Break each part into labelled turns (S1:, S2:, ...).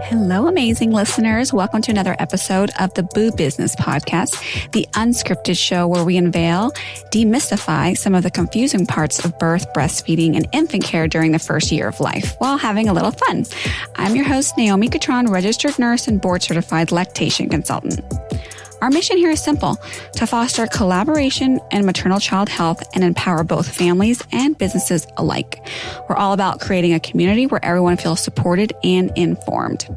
S1: Hello, amazing listeners. Welcome to another episode of the Boo Business Podcast, the unscripted show where we unveil, demystify some of the confusing parts of birth, breastfeeding, and infant care during the first year of life while having a little fun. I'm your host, Naomi Catron, registered nurse and board-certified lactation consultant. Our mission here is simple: to foster collaboration in maternal-child health and empower both families and businesses alike. We're all about creating a community where everyone feels supported and informed.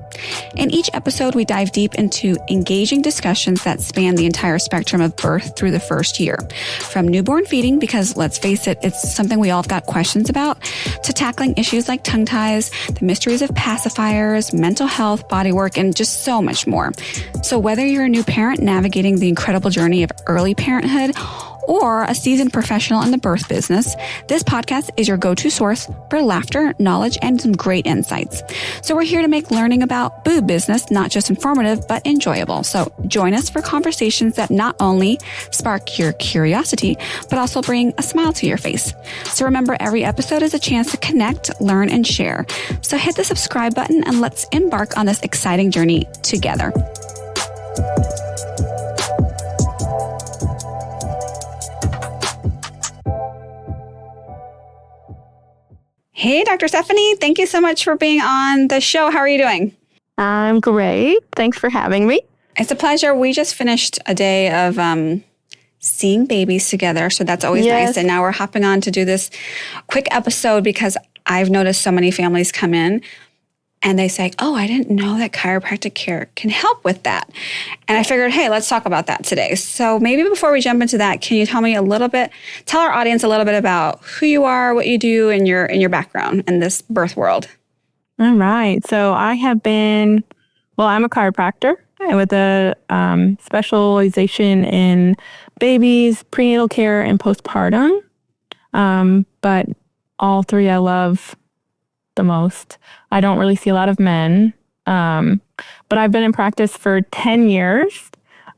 S1: In each episode, we dive deep into engaging discussions that span the entire spectrum of birth through the first year. From newborn feeding, because let's face it, it's something we all have got questions about, to tackling issues like tongue ties, the mysteries of pacifiers, mental health, bodywork, and just so much more. So whether you're a new parent navigating the incredible journey of early parenthood or a seasoned professional in the birth business, this podcast is your go-to source for laughter, knowledge, and some great insights. So we're here to make learning about boob business not just informative, but enjoyable. So join us for conversations that not only spark your curiosity, but also bring a smile to your face. So remember, every episode is a chance to connect, learn, and share. So hit the subscribe button and let's embark on this exciting journey together. Hey, Dr. Stephanie, thank you so much for being on the show. How are you doing?
S2: I'm great. Thanks for having me.
S1: It's a pleasure. We just finished a day of seeing babies together, so that's always nice. And now we're hopping on to do this quick episode because I've noticed so many families come in and they say, oh, I didn't know that chiropractic care can help with that. And I figured, hey, let's talk about that today. So maybe before we jump into that, can you tell our audience a little bit about who you are, what you do, and your background in this birth world?
S2: All right. So I'm a chiropractor with a specialization in babies, prenatal care, and postpartum. But all three I love the most. I don't really see a lot of men, but I've been in practice for 10 years.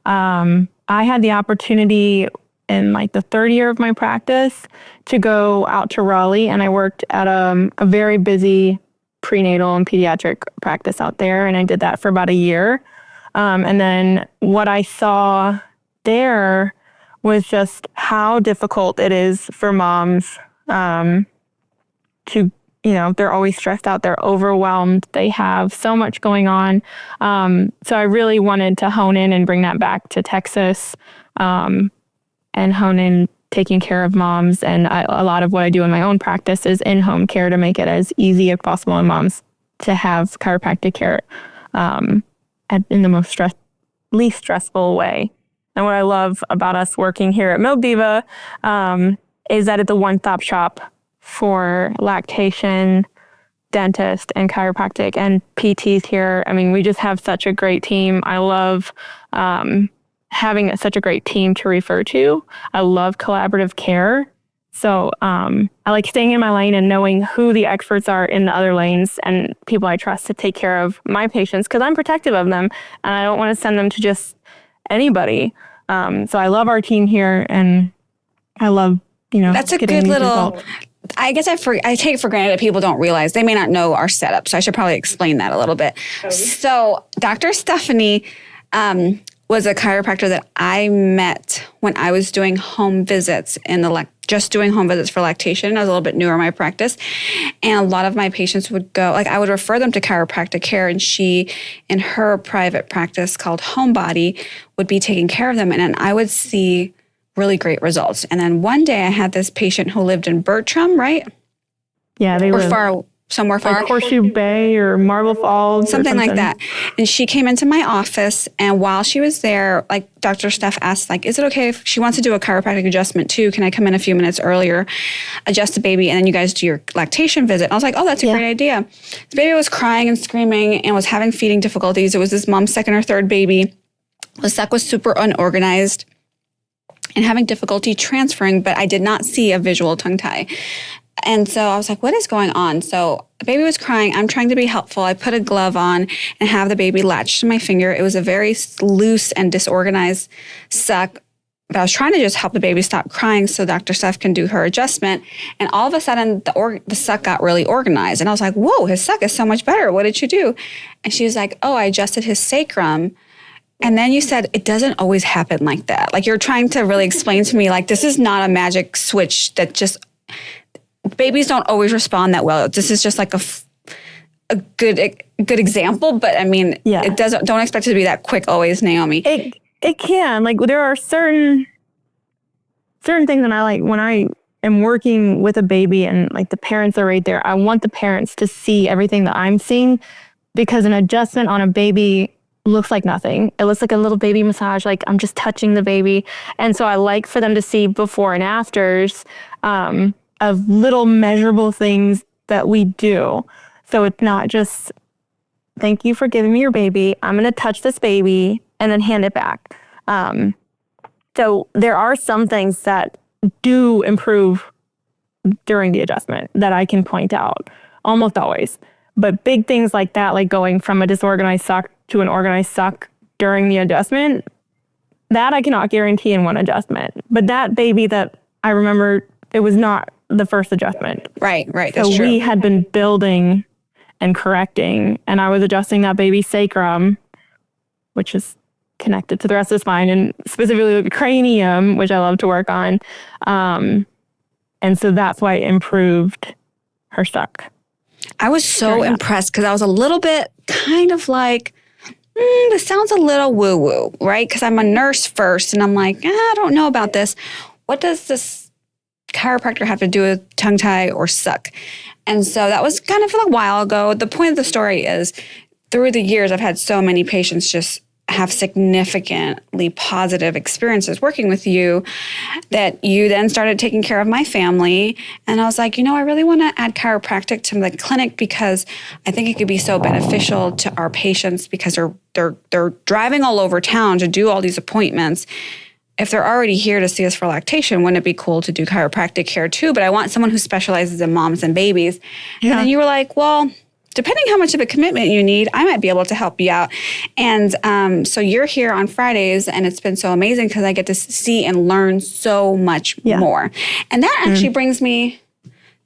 S2: I had the opportunity in the third year of my practice to go out to Raleigh, and I worked at a very busy prenatal and pediatric practice out there, and I did that for about a year. And then what I saw there was just how difficult it is for moms to they're always stressed out. They're overwhelmed. They have so much going on. So I really wanted to hone in and bring that back to Texas and hone in taking care of moms. And a lot of what I do in my own practice is in-home care to make it as easy as possible on moms to have chiropractic care in the least stressful way. And what I love about us working here at Milk Diva is that it's a one-stop shop for lactation, dentist, and chiropractic, and PTs here. I mean, we just have such a great team. I love having such a great team to refer to. I love collaborative care. So I like staying in my lane and knowing who the experts are in the other lanes and people I trust to take care of my patients, because I'm protective of them and I don't want to send them to just anybody. So I love our team here, and I love,
S1: that's a good little... I guess I take for granted that people don't realize. They may not know our setup, so I should probably explain that a little bit. So Dr. Stephanie was a chiropractor that I met when I was doing home visits just doing home visits for lactation. I was a little bit newer in my practice, and a lot of my patients would go, I would refer them to chiropractic care, and she, in her private practice called Homebody, would be taking care of them, and then I would see really great results. And then one day I had this patient who lived in Bertram, right?
S2: Yeah, they live
S1: somewhere far.
S2: Like Horseshoe Bay or Marble Falls.
S1: Something like that. And she came into my office, and while she was there, Dr. Steph asked, is it okay if she wants to do a chiropractic adjustment too? Can I come in a few minutes earlier, adjust the baby, and then you guys do your lactation visit? And I was like, oh, that's a great idea. The baby was crying and screaming and was having feeding difficulties. It was this mom's second or third baby. The suck was super unorganized and having difficulty transferring, but I did not see a visual tongue tie. And so I was like, what is going on? So the baby was crying. I'm trying to be helpful. I put a glove on and have the baby latched to my finger. It was a very loose and disorganized suck, but I was trying to just help the baby stop crying so Dr. Steph can do her adjustment. And all of a sudden, the suck got really organized. And I was like, whoa, his suck is so much better. What did you do? And she was like, oh, I adjusted his sacrum. And then you said, it doesn't always happen like that. Like, you're trying to really explain to me, like, this is not a magic switch that just, babies don't always respond that well. This is just like a good example. But I mean, it don't expect it to be that quick always, Naomi.
S2: It can. Like, there are certain things that I like when I am working with a baby and like the parents are right there. I want the parents to see everything that I'm seeing, because an adjustment on a baby looks like nothing. It looks like a little baby massage, like I'm just touching the baby. And so I like for them to see before and afters of little measurable things that we do. So it's not just, thank you for giving me your baby. I'm going to touch this baby and then hand it back. So there are some things that do improve during the adjustment that I can point out, almost always. But big things like that, like going from a disorganized suck to an organized suck during the adjustment, that I cannot guarantee in one adjustment. But that baby that I remember, it was not the first adjustment.
S1: Right. That's
S2: so
S1: true.
S2: We had been building and correcting, and I was adjusting that baby's sacrum, which is connected to the rest of the spine, and specifically the cranium, which I love to work on. And so that's why it improved her suck.
S1: I was so impressed because I was a little bit kind of like, this sounds a little woo-woo, right? Because I'm a nurse first, and I'm like, I don't know about this. What does this chiropractor have to do with tongue tie or suck? And so that was kind of a while ago. The point of the story is, through the years, I've had so many patients just have significantly positive experiences working with you, that you then started taking care of my family. And I was like, I really want to add chiropractic to the clinic, because I think it could be so beneficial to our patients, because they're driving all over town to do all these appointments. If they're already here to see us for lactation, wouldn't it be cool to do chiropractic care too? But I want someone who specializes in moms and babies. Yeah. And then you were like, well, depending how much of a commitment you need, I might be able to help you out. And so you're here on Fridays, and it's been so amazing because I get to see and learn so much more. And that actually brings me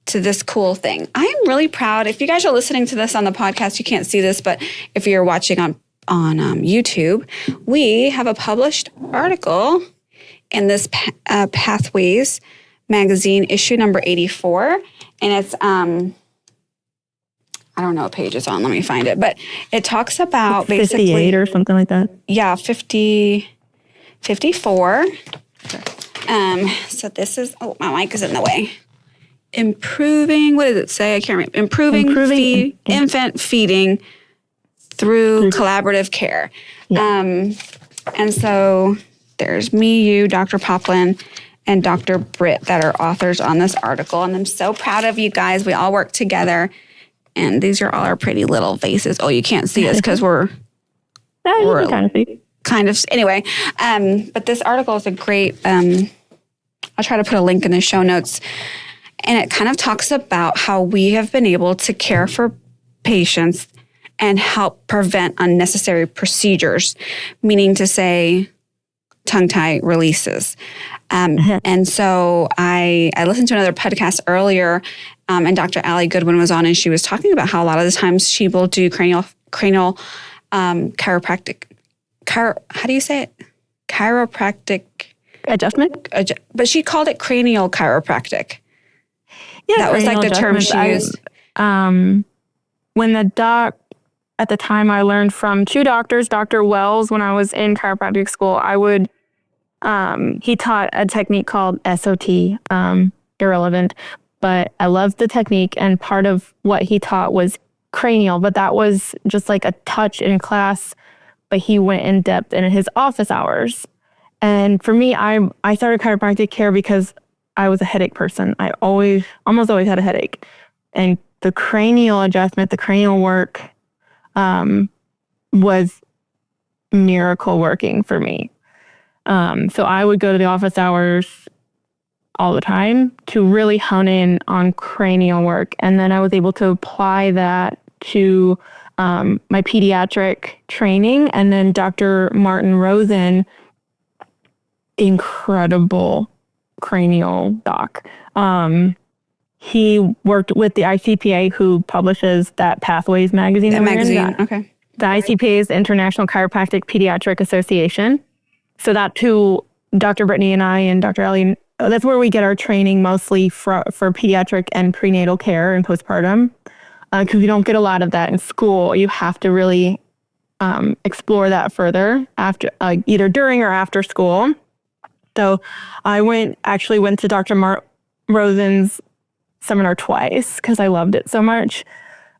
S1: to this cool thing. I am really proud. If you guys are listening to this on the podcast, you can't see this, but if you're watching on YouTube, we have a published article in this Pathways magazine, issue number 84. And it's, I don't know what page it's on. Let me find it. But it talks about basically
S2: 58 or something like that.
S1: Yeah, 54. So this is, my mic is in the way. Improving, what does it say? I can't remember. Improving infant feeding through collaborative care. Yeah. And so there's me, you, Dr. Poplin, and Dr. Britt that are authors on this article. And I'm so proud of you guys. We all work together. And these are all our pretty little faces. Oh, you can't see us because we're kind of anyway. But this article is a great. I'll try to put a link in the show notes, and it kind of talks about how we have been able to care for patients and help prevent unnecessary procedures, meaning to say, tongue tie releases. And so I listened to another podcast earlier, and Dr. Allie Goodwin was on, and she was talking about how a lot of the times she will do cranial chiropractic. How do you say it? Chiropractic
S2: adjustment?
S1: But she called it cranial chiropractic. Yeah, that was like the term she used.
S2: When the doc, at the time I learned from two doctors, Dr. Wells, when I was in chiropractic school, he taught a technique called SOT, irrelevant, but I loved the technique, and part of what he taught was cranial, but that was just like a touch in class, but he went in depth in his office hours. And for me, I started chiropractic care because I was a headache person. I almost always had a headache. And the cranial adjustment, the cranial work was miracle working for me. So I would go to the office hours all the time to really hone in on cranial work. And then I was able to apply that to my pediatric training. And then Dr. Martin Rosen incredible cranial doc. He worked with the ICPA, who publishes that Pathways magazine.
S1: The magazine, okay.
S2: The ICPA is the International Chiropractic Pediatric Association. So that too, Dr. Brittany and I and Dr. Ellie, that's where we get our training mostly for pediatric and prenatal care and postpartum. Because we don't get a lot of that in school. You have to really explore that further after, either during or after school. So I went to Dr. Rosen's seminar twice because I loved it so much.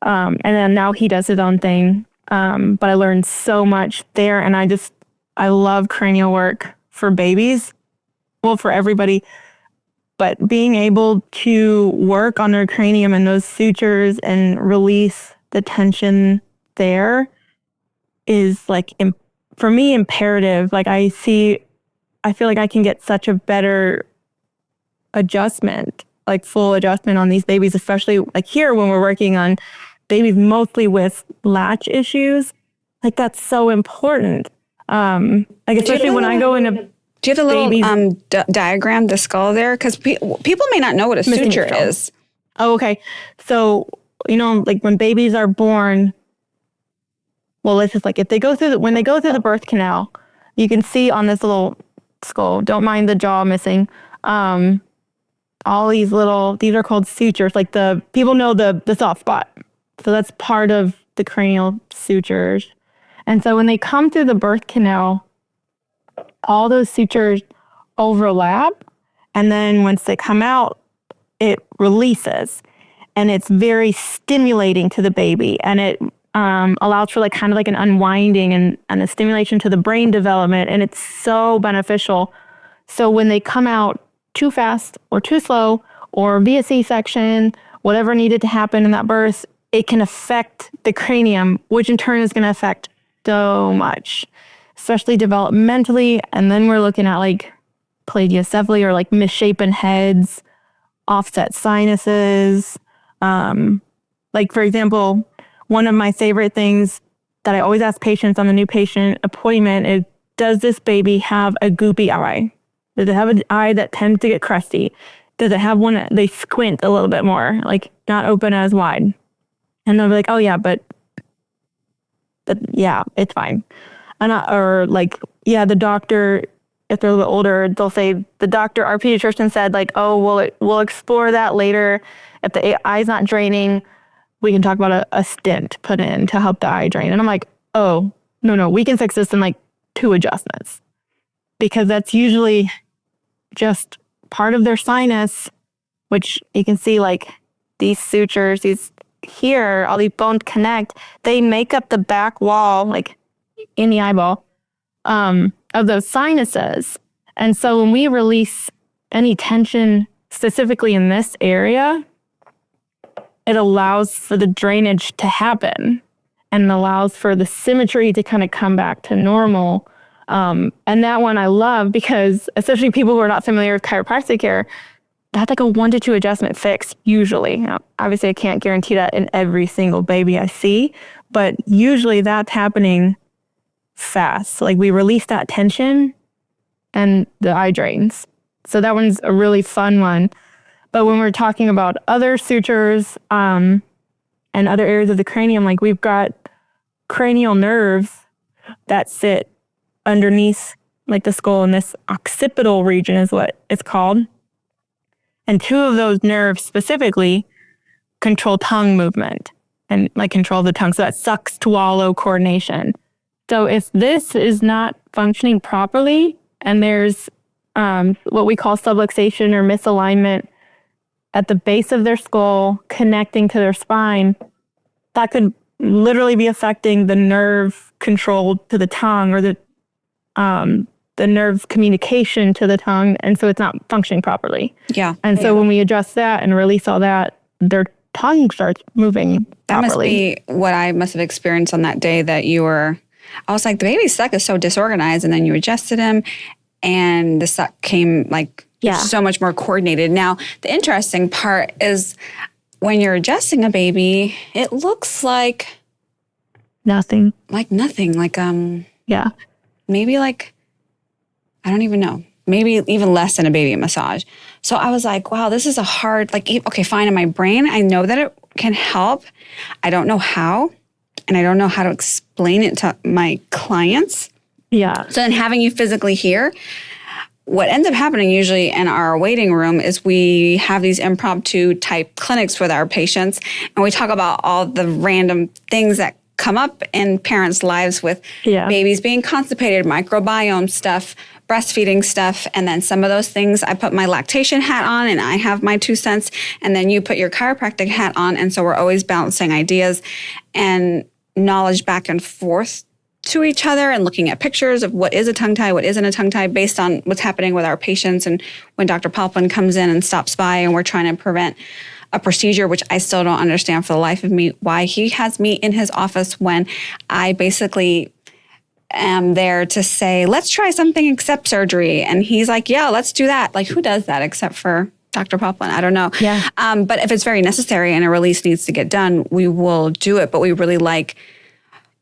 S2: And then now he does his own thing. But I learned so much there. And I love cranial work for babies. Well, for everybody. But being able to work on their cranium and those sutures and release the tension there is like, for me, imperative. Like I feel like I can get such a better adjustment, like full adjustment on these babies, especially like here when we're working on babies mostly with latch issues. Like that's so important. Like especially when I go into...
S1: Do you have the little diagram, the skull there? Because people may not know what a suture is.
S2: Oh, okay. So, like when babies are born, well, it's just like if they go through when they go through the birth canal, you can see on this little skull, don't mind the jaw missing, all these are called sutures. Like people know the soft spot. So that's part of the cranial sutures. And so when they come through the birth canal, all those sutures overlap, and then once they come out, it releases, and it's very stimulating to the baby, and it allows for like kind of like an unwinding and a stimulation to the brain development, and it's so beneficial. So when they come out too fast or too slow or via C-section, whatever needed to happen in that birth, it can affect the cranium, which in turn is going to affect so much, especially developmentally. And then we're looking at like plagiocephaly or like misshapen heads, offset sinuses. Like for example, one of my favorite things that I always ask patients on the new patient appointment is, does this baby have a goopy eye? Does it have an eye that tends to get crusty? Does it have one that they squint a little bit more, like not open as wide? And they'll be like, oh yeah, but yeah, it's fine. The doctor, if they're a little bit older, they'll say, our pediatrician said like, oh, we'll explore that later. If the eye's not draining, we can talk about a stent put in to help the eye drain. And I'm like, oh, no, we can fix this in like 2 adjustments, because that's usually just part of their sinus, which you can see like these sutures, all these bones connect, they make up the back wall, like in the eyeball, of those sinuses. And so when we release any tension specifically in this area, it allows for the drainage to happen and allows for the symmetry to kind of come back to normal. And that one I love because, especially people who are not familiar with chiropractic care, that's like a 1 to 2 adjustment fix usually. Now, obviously, I can't guarantee that in every single baby I see, but usually that's happening fast. Like we release that tension and the eye drains. So that one's a really fun one. But when we're talking about other sutures and other areas of the cranium, like we've got cranial nerves that sit underneath like the skull, in this occipital region is what it's called. And 2 of those nerves specifically control tongue movement and like control the tongue. So that suck, swallow coordination. So if this is not functioning properly and there's what we call subluxation or misalignment at the base of their skull connecting to their spine, that could literally be affecting the nerve control to the tongue or the nerve communication to the tongue. And so it's not functioning properly.
S1: Yeah.
S2: And so when we adjust that and release all that, their tongue starts moving
S1: That
S2: properly.
S1: must be what I must have experienced on that day that you were... I was like, the baby's suck is so disorganized, and then you adjusted him, and the suck came like so much more coordinated. Now, the interesting part is when you're adjusting a baby, it looks like
S2: nothing.
S1: Like nothing. Like
S2: yeah,
S1: maybe like I don't even know. maybe even less than a baby massage. So I was like, wow, this is a hard, like, okay, fine. In my brain, I know that it can help. I don't know how, and I don't know how to explain it to my clients.
S2: Yeah.
S1: So then having you physically here, what ends up happening usually in our waiting room is we have these impromptu type clinics with our patients, and we talk about all the random things that come up in parents' lives with babies being constipated, microbiome stuff, breastfeeding stuff. And then some of those things, I put my lactation hat on and I have my 2 cents. And then you put your chiropractic hat on. And so we're always bouncing ideas and knowledge back and forth to each other and looking at pictures of what is a tongue tie, what isn't a tongue tie based on what's happening with our patients. And when Dr. Palpin comes in and stops by and we're trying to prevent a procedure, which I still don't understand for the life of me, why he has me in his office when I basically am there to say, let's try something except surgery. And he's like, yeah, let's do that. Like, who does that except for Dr. Poplin? I don't know.
S2: Yeah.
S1: But if it's very necessary and a release needs to get done, we will do it. But we really like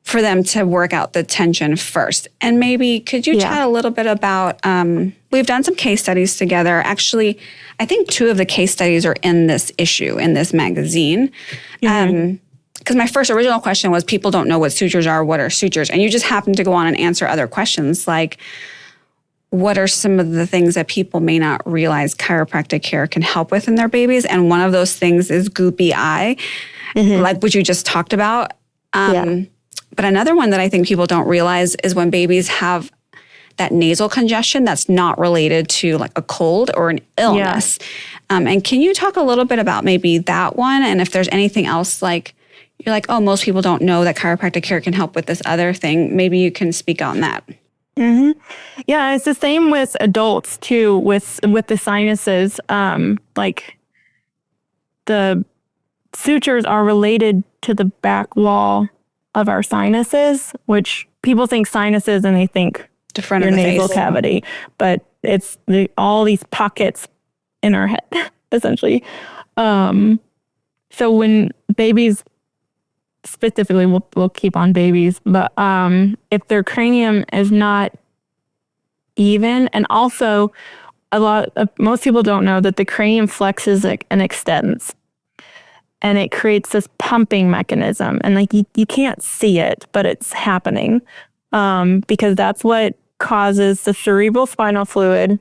S1: for them to work out the tension first. And maybe could you chat a little bit about, we've done some case studies together. Actually, I think 2 of the case studies are in this issue, in this magazine. Because my first original question was, people don't know what sutures are. What are sutures? And you just happened to go on and answer other questions like, what are some of the things that people may not realize chiropractic care can help with in their babies? And one of those things is goopy eye, like what you just talked about. But another one that I think people don't realize is when babies have that nasal congestion that's not related to like a cold or an illness. And can you talk a little bit about maybe that one? And if there's anything else like, you're like, oh, most people don't know that chiropractic care can help with this other thing. Maybe you can speak on that.
S2: Yeah, it's the same with adults too, with the sinuses. Like the sutures are related to the back wall of our sinuses, which people think sinuses and they think
S1: the front
S2: your
S1: of the
S2: nasal
S1: face.
S2: cavity, but it's all these pockets in our head, essentially. So when babies, specifically, we'll keep on babies, but if their cranium is not even, and also most people don't know that the cranium flexes and extends. And it creates this pumping mechanism. And like you can't see it, but it's happening because that's what causes the cerebral spinal fluid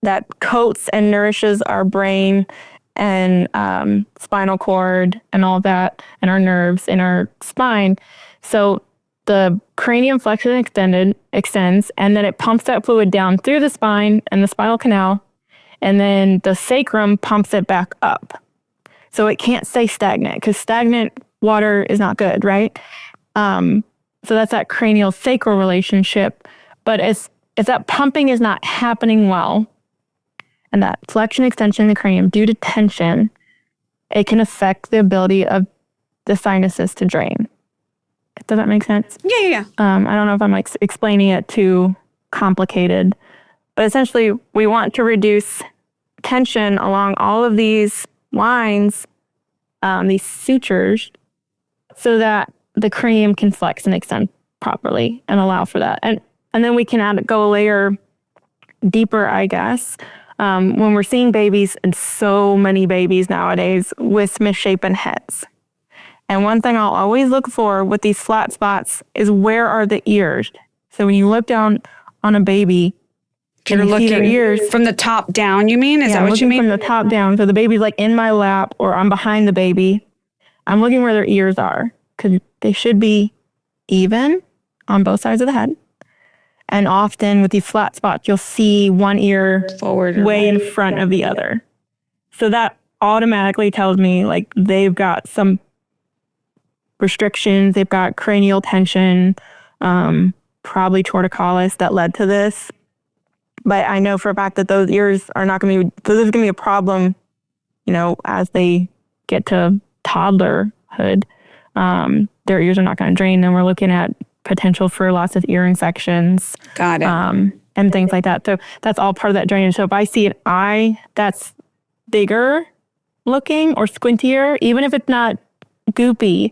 S2: that coats and nourishes our brain and spinal cord and all that, and our nerves in our spine. So the cranium flexes and extends, and then it pumps that fluid down through the spine and the spinal canal, and then the sacrum pumps it back up. So it can't stay stagnant because stagnant water is not good, right? So that's that cranial sacral relationship. But if that pumping is not happening well, and that flexion extension in the cranium due to tension, it can affect the ability of the sinuses to drain. Does that make sense?
S1: Yeah.
S2: I don't know if I'm like explaining it too complicated, but essentially we want to reduce tension along all of these lines, these sutures, so that the cranium can flex and extend properly and allow for that. And then we can go a layer deeper, I guess, when we're seeing babies, and so many babies nowadays with misshapen heads. And one thing I'll always look for with these flat spots is, where are the ears? So when you look down on a baby,
S1: You're looking
S2: their ears
S1: from the top down, you mean? Is that what you mean?
S2: From the top down. So the baby's like in my lap or I'm behind the baby. I'm looking where their ears are because they should be even on both sides of the head. And often with these flat spots, you'll see one ear
S1: Forward
S2: way in front of the other. So that automatically tells me like they've got some restrictions. They've got cranial tension, probably torticollis that led to this. But I know for a fact that those ears are not going to be, so this is going to be a problem, as they get to toddlerhood. Their ears are not going to drain, and we're looking at potential for lots of ear infections.
S1: Got it.
S2: And things like that. So that's all part of that drainage. So if I see an eye that's bigger looking or squintier, even if it's not goopy,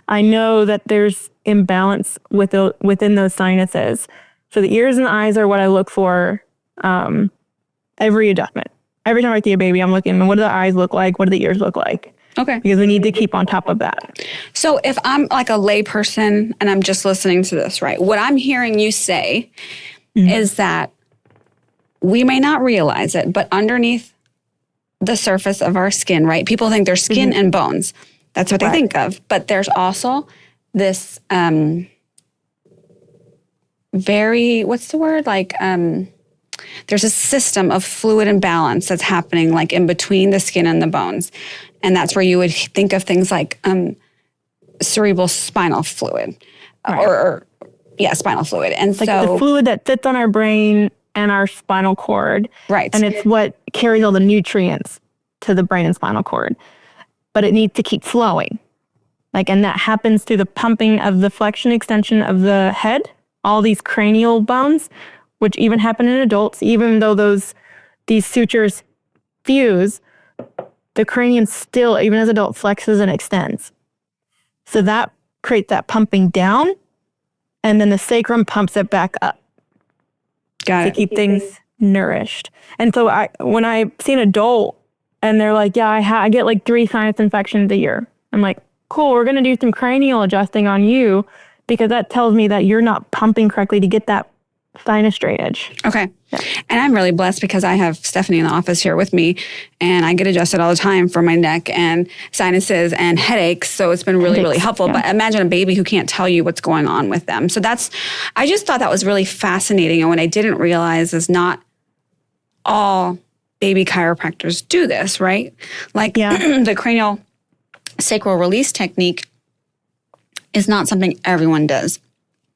S2: I know that there's imbalance within those sinuses. So the ears and the eyes are what I look for every adjustment. Every time I see a baby, I'm looking, what do the eyes look like? What do the ears look like?
S1: Okay.
S2: Because we need to keep on top of that.
S1: So if I'm like a lay person and I'm just listening to this, right? What I'm hearing you say is that we may not realize it, but underneath the surface of our skin, right? People think there's skin and bones. That's what they think of. But there's also this very, what's the word? Like, there's a system of fluid imbalance that's happening like in between the skin and the bones. And that's where you would think of things like cerebral spinal fluid or spinal fluid. And
S2: like
S1: so
S2: the fluid that sits on our brain and our spinal cord.
S1: Right.
S2: And it's what carries all the nutrients to the brain and spinal cord. But it needs to keep flowing. And that happens through the pumping of the flexion extension of the head, all these cranial bones, which even happen in adults, even though these sutures fuse, the cranium still, even as adult, flexes and extends. So that creates that pumping down, and then the sacrum pumps it back up.
S1: Got it.
S2: To keep things nourished. And so when I see an adult and they're like, yeah, I get like 3 sinus infections a year. I'm like, cool, we're going to do some cranial adjusting on you because that tells me that you're not pumping correctly to get that sinus drainage.
S1: Okay. Yeah. And I'm really blessed because I have Stephanie in the office here with me and I get adjusted all the time for my neck and sinuses and headaches. So it's been really, really helpful. Yeah. But imagine a baby who can't tell you what's going on with them. So I just thought that was really fascinating. And what I didn't realize is not all baby chiropractors do this, right? Like the cranial sacral release technique is not something everyone does.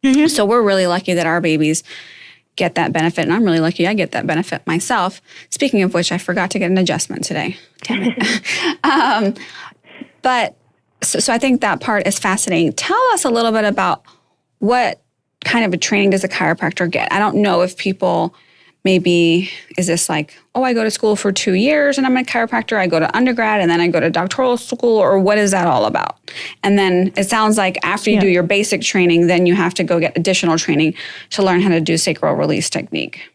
S1: Mm-hmm. So we're really lucky that our babies get that benefit. And I'm really lucky I get that benefit myself. Speaking of which, I forgot to get an adjustment today. Damn it. But so I think that part is fascinating. Tell us a little bit about what kind of a training does a chiropractor get? I don't know if people maybe, is this like, oh, I go to school for 2 years and I'm a chiropractor. I go to undergrad and then I go to doctoral school, or what is that all about? And then it sounds like after you do your basic training, then you have to go get additional training to learn how to do sacral release technique.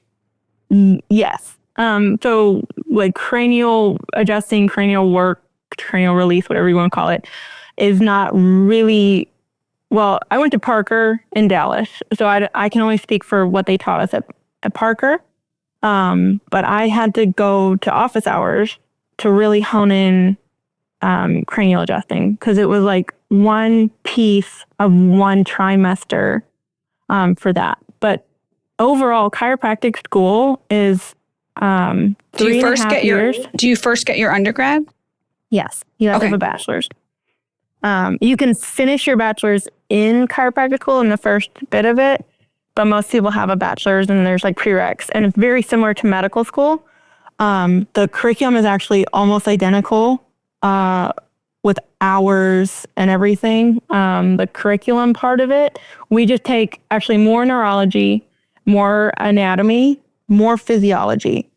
S2: Yes. So like cranial adjusting, cranial work, cranial release, whatever you want to call it, is not really, well, I went to Parker in Dallas, so I can only speak for what they taught us at Parker. But I had to go to office hours to really hone in cranial adjusting because it was like one piece of one trimester for that. But overall, chiropractic school is 3.5 years.
S1: Do you first get your undergrad?
S2: Yes, you have to have a bachelor's. You can finish your bachelor's in chiropractic school in the first bit of it, but most people have a bachelor's and there's like prereqs, and it's very similar to medical school. The curriculum is actually almost identical with hours and everything. The curriculum part of it, we just take actually more neurology, more anatomy, more physiology.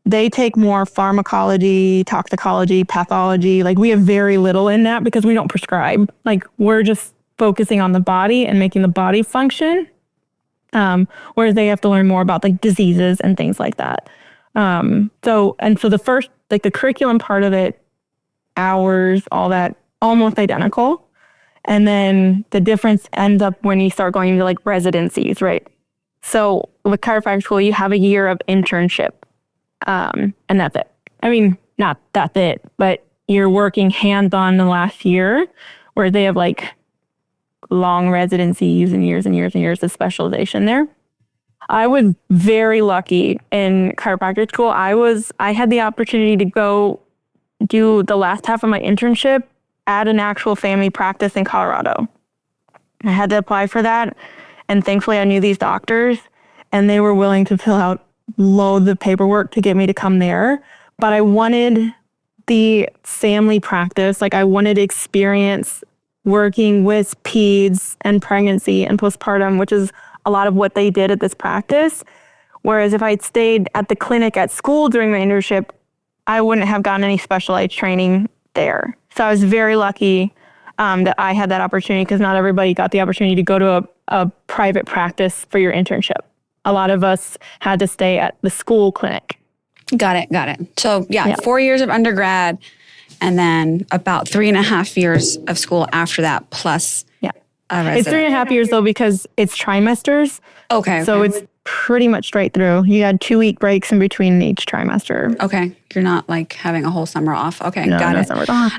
S2: They take more pharmacology, toxicology, pathology. Like we have very little in that because we don't prescribe. Like we're just focusing on the body and making the body function. Whereas they have to learn more about like diseases and things like that. So the first, like the curriculum part of it, hours, all that, almost identical. And then the difference ends up when you start going into like residencies, right? So with chiropractic school, you have a year of internship, and that's it. I mean, not that's it, but you're working hands-on the last year, where they have like long residencies and years and years and years of specialization there. I was very lucky in chiropractic school. I had the opportunity to go do the last half of my internship at an actual family practice in Colorado. I had to apply for that, and thankfully I knew these doctors and they were willing to fill out loads of paperwork to get me to come there. But I wanted the family practice, like I wanted experience working with peds and pregnancy and postpartum, which is a lot of what they did at this practice. Whereas if I'd stayed at the clinic at school during my internship, I wouldn't have gotten any specialized training there. So I was very lucky that I had that opportunity, because not everybody got the opportunity to go to a private practice for your internship. a lot of us had to stay at the school clinic.
S1: Got it. So 4 years of undergrad and then about 3.5 years of school after that plus a resident.
S2: It's 3.5 years though because it's trimesters.
S1: Okay.
S2: So it's pretty much straight through. You had 2-week breaks in between each trimester.
S1: Okay. You're not like having a whole summer off. Okay.
S2: No,
S1: got it.
S2: Summer off.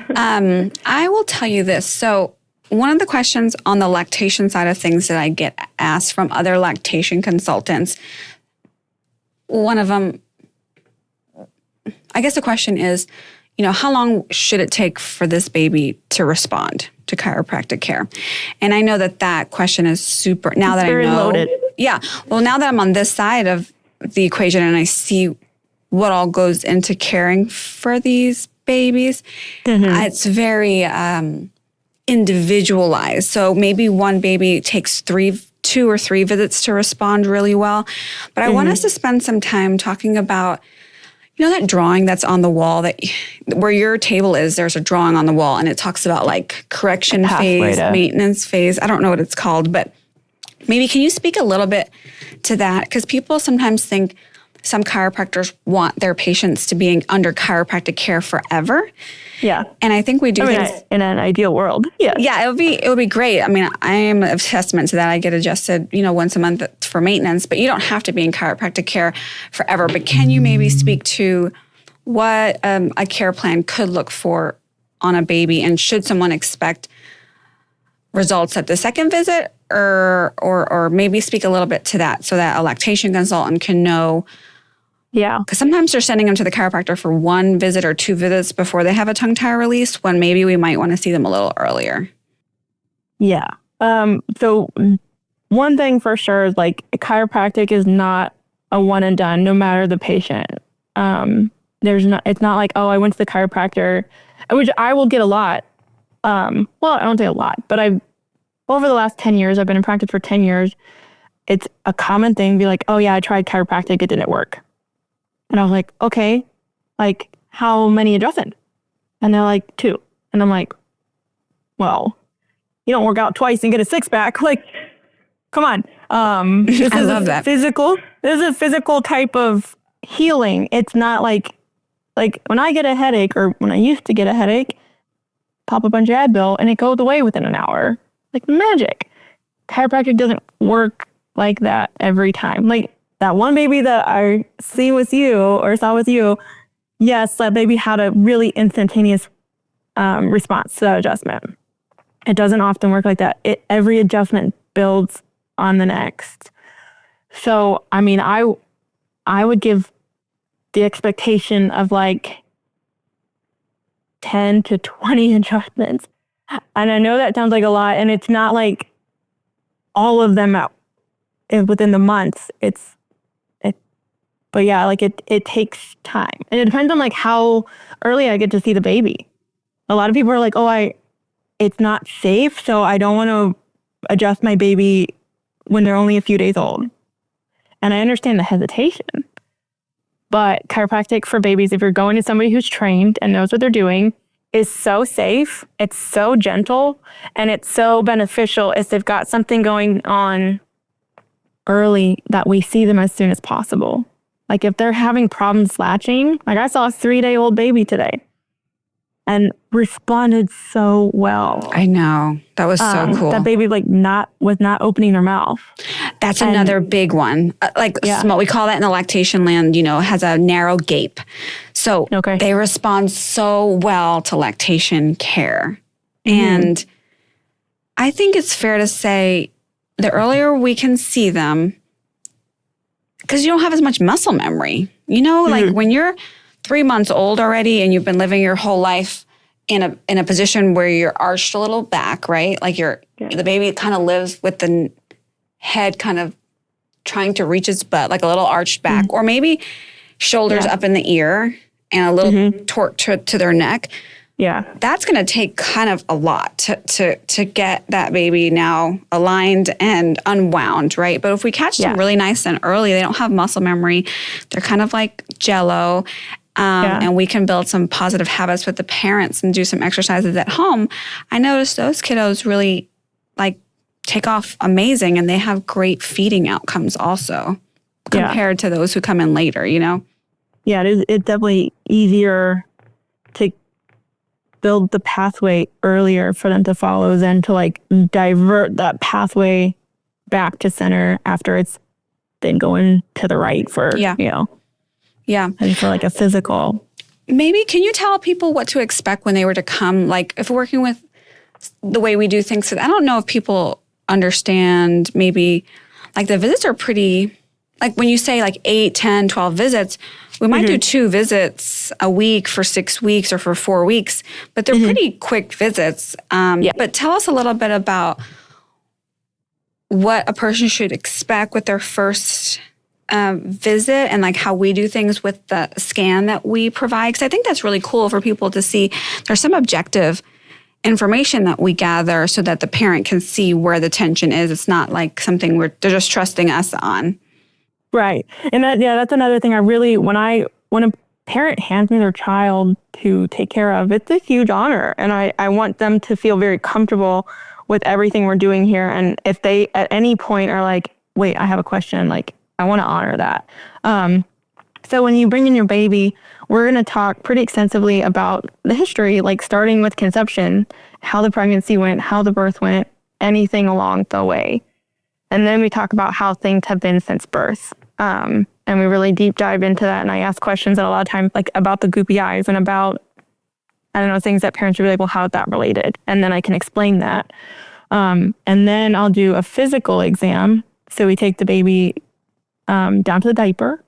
S1: I will tell you this. So one of the questions on the lactation side of things that I get asked from other lactation consultants, one of them, I guess the question is, how long should it take for this baby to respond to chiropractic care? And I know that question is super, now that I know.
S2: Very loaded.
S1: Yeah. Well, now that I'm on this side of the equation and I see what all goes into caring for these babies, it's very individualized. So maybe one baby takes 2 or 3 visits to respond really well. But I want us to spend some time talking about, that drawing that's on the wall, that where your table is, there's a drawing on the wall and it talks about like correction phase, maintenance phase. I don't know what it's called, but maybe can you speak a little bit to that? Because people sometimes think some chiropractors want their patients to be under chiropractic care forever.
S2: Yeah.
S1: And I think we do things
S2: in an ideal world. Yeah.
S1: Yeah, it would be great. I mean, I am a testament to that. I get adjusted, once a month for maintenance, but you don't have to be in chiropractic care forever. But can you maybe speak to what a care plan could look for on a baby, and should someone expect results at the second visit, or maybe speak a little bit to that so that a lactation consultant can know.
S2: Yeah.
S1: Because sometimes they're sending them to the chiropractor for 1 visit or 2 visits before they have a tongue tie release, when maybe we might want to see them a little earlier.
S2: Yeah. So one thing for sure is like chiropractic is not a one and done, no matter the patient. It's not like, I went to the chiropractor, which I will get a lot. I don't say a lot, but over the last 10 years, I've been in practice for 10 years. It's a common thing to be like, I tried chiropractic, it didn't work. And I was like, okay, like how many adjustments? And they're like 2. And I'm like, well, you don't work out twice and get a 6-pack. Like, come on. This
S1: I
S2: is
S1: love that.
S2: This is a physical type of healing. It's not like when I get a headache, or when I used to get a headache, pop a bunch of Advil and it goes away within an hour. Like magic. Chiropractic doesn't work like that every time. Like that one baby that I saw with you, yes, that baby had a really instantaneous response to that adjustment. It doesn't often work like that. Every adjustment builds on the next. So, I mean, I would give the expectation of like 10 to 20 adjustments. And I know that sounds like a lot, and it's not like all of them out within the months. But yeah, like it takes time. And it depends on like how early I get to see the baby. A lot of people are like, it's not safe, so I don't want to adjust my baby when they're only a few days old. And I understand the hesitation. But chiropractic for babies, if you're going to somebody who's trained and knows what they're doing, is so safe, it's so gentle, and it's so beneficial if they've got something going on early that we see them as soon as possible. Like if they're having problems latching, like I saw a 3-day-old baby today and responded so well.
S1: I know. That was so cool.
S2: That baby was not opening their mouth.
S1: That's another big one. Small, we call that in the lactation land, has a narrow gape. So they respond so well to lactation care. And I think it's fair to say the earlier we can see them, because you don't have as much muscle memory. Like when you're 3 months old already and you've been living your whole life in a position where you're arched a little back, right? Like the baby kind of lives with the head kind of trying to reach its butt, like a little arched back, or maybe shoulders up in the ear and a little torque to their neck.
S2: Yeah.
S1: That's going to take kind of a lot to get that baby now aligned and unwound, right? But if we catch them really nice and early, they don't have muscle memory. They're kind of like jello. And we can build some positive habits with the parents and do some exercises at home. I noticed those kiddos really take off amazing, and they have great feeding outcomes also. compared to those who come in later, you know?
S2: Yeah, it's definitely easier to build the pathway earlier for them to follow than to like divert that pathway back to center after it's been going to the right for, you know, and for like a physical.
S1: Maybe can you tell people what to expect when they were to come? Like if we're working with the way we do things, I don't know if people understand maybe like the visits are pretty, like when you say like 8, 10, 12 visits, we might do 2 visits a week for 6 weeks or for 4 weeks, but they're pretty quick visits. But tell us a little bit about what a person should expect with their first visit and like how we do things with the scan that we provide. Because I think that's really cool for people to see. There's some objective information that we gather so that the parent can see where the tension is. It's not like something they're just trusting us on.
S2: Right. And that's another thing I really, when a parent hands me their child to take care of, it's a huge honor. And I want them to feel very comfortable with everything we're doing here. And if they at any point are like, wait, I have a question, like I want to honor that. So when you bring in your baby, we're going to talk pretty extensively about the history, like starting with conception, how the pregnancy went, how the birth went, anything along the way. And then we talk about how things have been since birth. And we really deep dive into that. And I ask questions that a lot of times, like about the goopy eyes and about, I don't know, things that parents should be able, how is that related? And then I can explain that. And then I'll do a physical exam. So we take the baby down to the diaper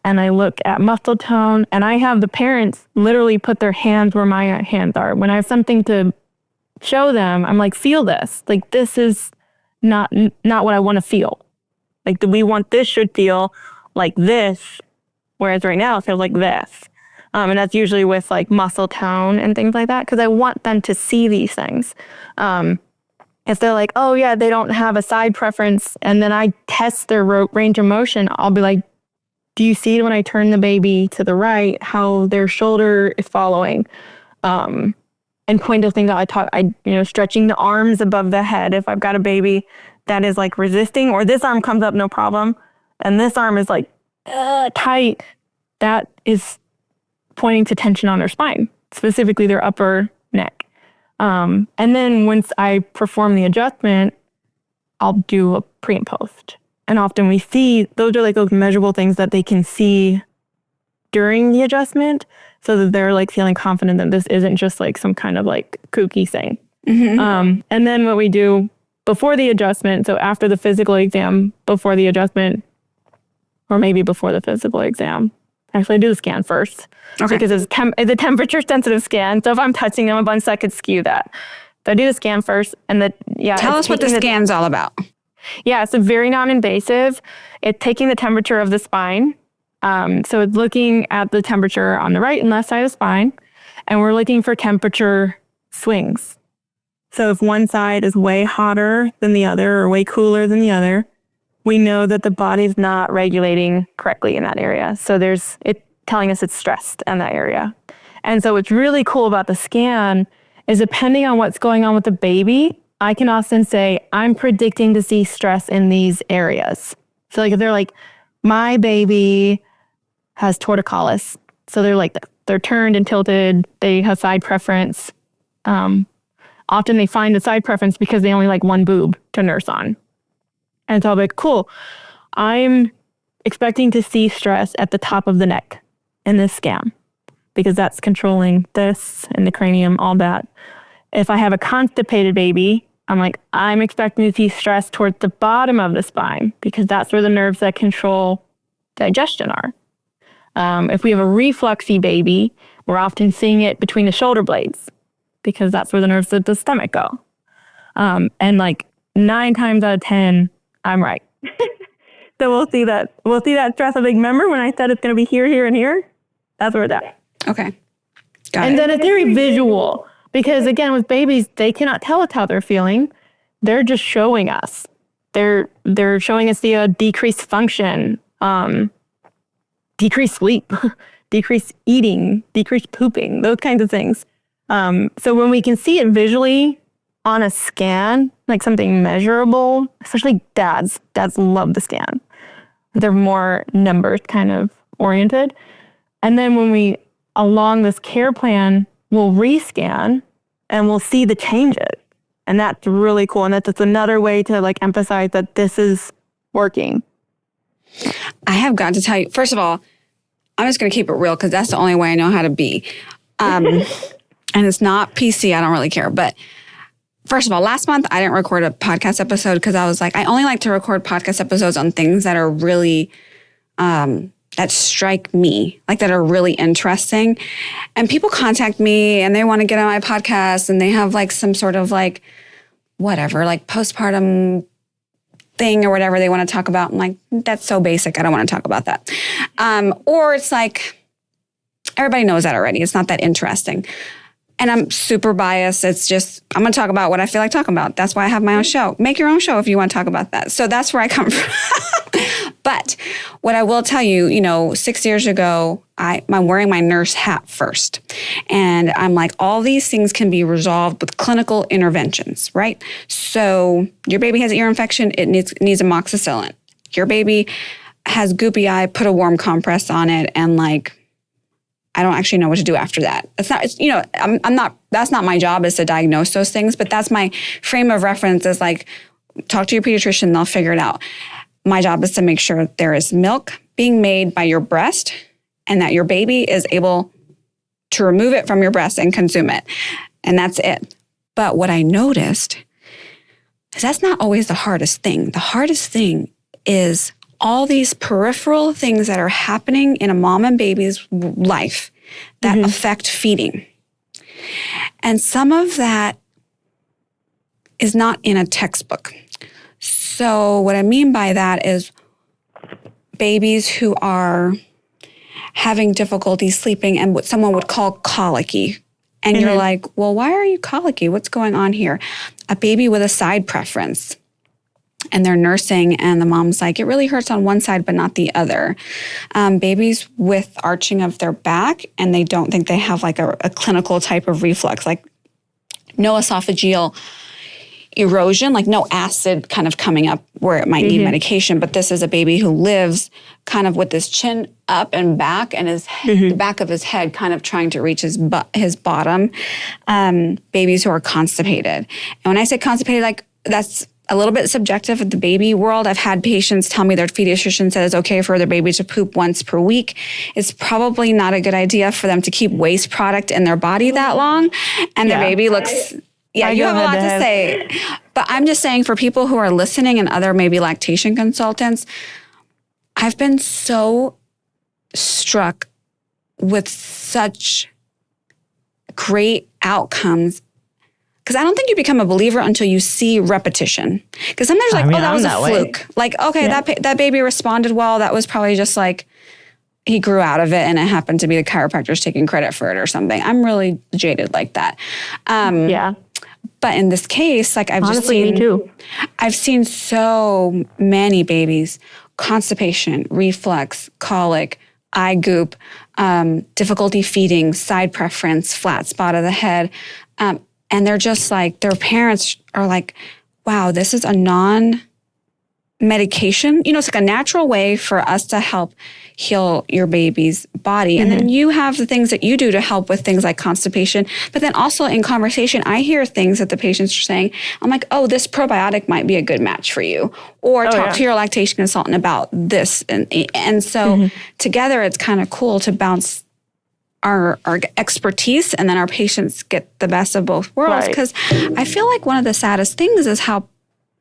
S2: and I look at muscle tone and I have the parents literally put their hands where my hands are. When I have something to show them, I'm like, feel this. Like, this is not what I want to feel. Like, we want this should feel like this, whereas right now it feels like this. And that's usually with like muscle tone and things like that, because I want them to see these things. If they're like, oh yeah, they don't have a side preference, and then I test their range of motion, I'll be like, do you see when I turn the baby to the right, how their shoulder is following? And point of things that stretching the arms above the head. If I've got a baby that is like resisting, or this arm comes up, no problem, and this arm is like tight, that is pointing to tension on their spine, specifically their upper neck. And then once I perform the adjustment, I'll do a pre and post. And often we see, those are like those measurable things that they can see during the adjustment, so that they're like feeling confident that this isn't just like some kind of like kooky thing. Mm-hmm. And then what we do before the adjustment, so after the physical exam, before the adjustment, or maybe before the physical exam. Actually, I do the scan first, because it's a temperature-sensitive scan. So if I'm touching them a bunch, that could skew that. So I do the scan first, and tell
S1: us what the scan's all about.
S2: Yeah, it's a very non-invasive. It's taking the temperature of the spine. So it's looking at the temperature on the right and left side of the spine, and we're looking for temperature swings. So if one side is way hotter than the other or way cooler than the other, we know that the body's not regulating correctly in that area. So it telling us it's stressed in that area. And so what's really cool about the scan is, depending on what's going on with the baby, I can often say, I'm predicting to see stress in these areas. So like if they're like, my baby has torticollis, so they're turned and tilted, they have side preference. Often they find a side preference because they only like one boob to nurse on. And so I'll be like, cool, I'm expecting to see stress at the top of the neck in this scan, because that's controlling this and the cranium, all that. If I have a constipated baby, I'm like, I'm expecting to see stress towards the bottom of the spine, because that's where the nerves that control digestion are. If we have a refluxy baby, we're often seeing it between the shoulder blades, because that's where the nerves of the stomach go. And like 9 times out of 10, I'm right. So we'll see that stress. I think, remember when I said it's going to be here, here, and here? That's where it's at.
S1: Okay. Got it.
S2: And then it's very visual, because again, with babies, they cannot tell us how they're feeling. They're just showing us. They're showing us the decreased function, decreased sleep, decreased eating, decreased pooping, those kinds of things. So when we can see it visually on a scan, like something measurable, especially dads love the scan. They're more numbers kind of oriented. And then when we, along this care plan, we'll rescan and we'll see the changes. And that's really cool. And that's another way to like emphasize that this is working.
S1: I have got to tell you, first of all, I'm just going to keep it real because that's the only way I know how to be. And it's not PC. I don't really care. But first of all, last month, I didn't record a podcast episode because I was like, I only like to record podcast episodes on things that are really, that strike me, like that are really interesting. And people contact me and they want to get on my podcast and they have like some sort of like, whatever, like postpartum thing or whatever they want to talk about. I'm like, that's so basic. I don't want to talk about that. Or it's like, everybody knows that already. It's not that interesting. And I'm super biased. It's just, I'm going to talk about what I feel like talking about. That's why I have my own show. Make your own show if you want to talk about that. So that's where I come from. But what I will tell you, 6 years ago, I'm wearing my nurse hat first. And I'm like, all these things can be resolved with clinical interventions, right? So your baby has ear infection, it needs amoxicillin. Your baby has goopy eye, put a warm compress on it, and like, I don't actually know what to do after that. That's not my job is to diagnose those things, but that's my frame of reference is like, talk to your pediatrician, they'll figure it out. My job is to make sure there is milk being made by your breast and that your baby is able to remove it from your breast and consume it. And that's it. But what I noticed is that's not always the hardest thing. The hardest thing is all these peripheral things that are happening in a mom and baby's life that affect feeding. And some of that is not in a textbook. So what I mean by that is babies who are having difficulty sleeping and what someone would call colicky. And you're like, well, why are you colicky? What's going on here? A baby with a side preference. And they're nursing and the mom's like, it really hurts on one side, but not the other. Babies with arching of their back and they don't think they have like a clinical type of reflux, like no esophageal erosion, like no acid kind of coming up where it might need medication. But this is a baby who lives kind of with his chin up and back and the back of his head kind of trying to reach his bottom. Babies who are constipated. And when I say constipated, like that's a little bit subjective in the baby world. I've had patients tell me their pediatrician says it's okay for their baby to poop once per week. It's probably not a good idea for them to keep waste product in their body that long. And their baby looks... Yeah, you have a lot to say. But I'm just saying for people who are listening and other maybe lactation consultants, I've been so struck with such great outcomes because I don't think you become a believer until you see repetition. Because sometimes you're like, that was a fluke. Like, okay, that baby responded well. That was probably just like he grew out of it and it happened to be the chiropractor's taking credit for it or something. I'm really jaded like that. But in this case, like
S2: me too.
S1: I've seen so many babies, constipation, reflux, colic, eye goop, difficulty feeding, side preference, flat spot of the head. And they're just like, their parents are like, wow, this is a non-medication. It's like a natural way for us to help heal your baby's body. And then you have the things that you do to help with things like constipation. But then also in conversation, I hear things that the patients are saying. I'm like, oh, this probiotic might be a good match for you. Or talk to your lactation consultant about this. And so together, it's kind of cool to bounce our expertise and then our patients get the best of both worlds. Because I feel like one of the saddest things is how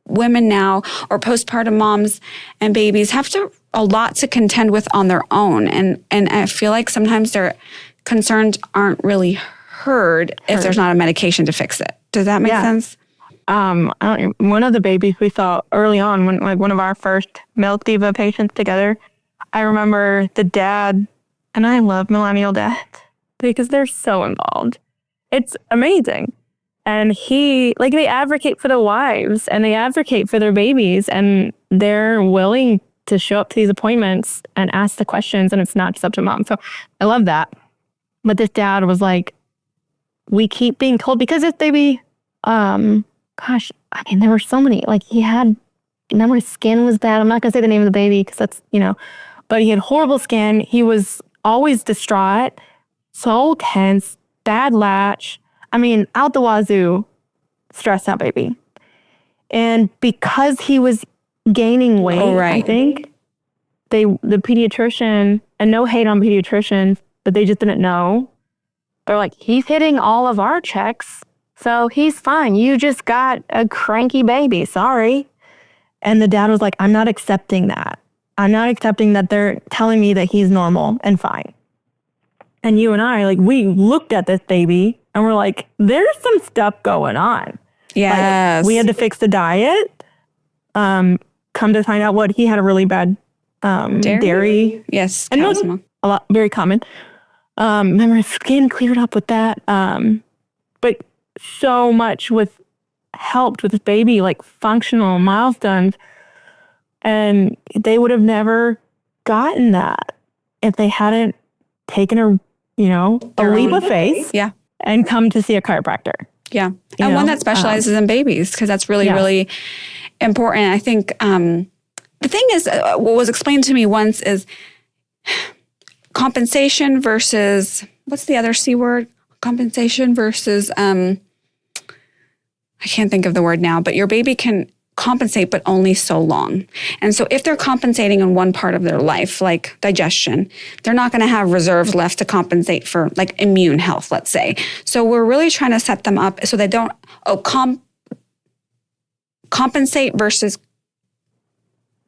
S1: women now or postpartum moms and babies have a lot to contend with on their own. And I feel like sometimes their concerns aren't really heard if there's not a medication to fix it. Does that make sense?
S2: One of the babies we saw early on, when like one of our first Milk Diva patients together, I remember the dad, and I love millennial dads because they're so involved. It's amazing. And they advocate for the wives and they advocate for their babies and they're willing to show up to these appointments and ask the questions and it's not just up to mom. So I love that. But this dad was like, we keep being told because this baby, there were so many, like he had remember his skin was bad. I'm not going to say the name of the baby because that's, but he had horrible skin. He was always distraught, so tense, bad latch. I mean, out the wazoo, stressed out baby. And because he was gaining weight, I think the pediatrician, and no hate on pediatricians, but they just didn't know. They're like, he's hitting all of our checks, so he's fine. You just got a cranky baby. Sorry. And the dad was like, I'm not accepting that. I'm not accepting that they're telling me that he's normal and fine. And you and I, we looked at this baby and we're like, there's some stuff going on.
S1: Yes.
S2: We had to fix the diet. Come to find out he had a really bad dairy.
S1: Yes.
S2: And milk, a lot, very common. Remember, his skin cleared up with that. But so much helped with this baby, functional milestones. And they would have never gotten that if they hadn't taken a leap of faith.
S1: Yeah.
S2: And come to see a chiropractor.
S1: Yeah. And one that specializes in babies, because that's really, really important. I think the thing is, what was explained to me once is compensation versus, what's the other C word? Compensation versus, I can't think of the word now, but your baby can compensate, but only so long. And so if they're compensating in one part of their life, like digestion, they're not going to have reserves left to compensate for immune health, let's say. So we're really trying to set them up so they don't compensate versus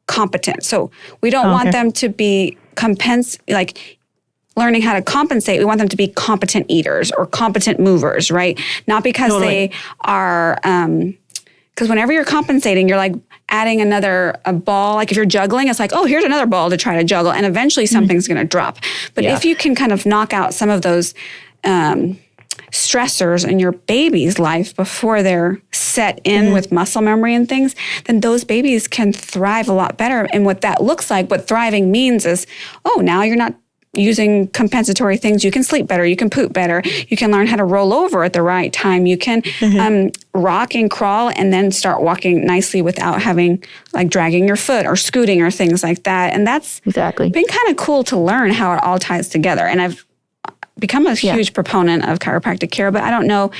S1: competent. So we don't want them to be learning how to compensate. We want them to be competent eaters or competent movers, right? Not because they are, because whenever you're compensating, you're adding a ball. If you're juggling, it's here's another ball to try to juggle, and eventually something's going to drop. But if you can kind of knock out some of those stressors in your baby's life before they're set in with muscle memory and things, then those babies can thrive a lot better. And what that looks like, what thriving means is, now you're not using compensatory things. You can sleep better. You can poop better. You can learn how to roll over at the right time. You can rock and crawl and then start walking nicely without having dragging your foot or scooting or things like that. And that's been kind of cool to learn how it all ties together. And I've become a huge proponent of chiropractic care, but I don't know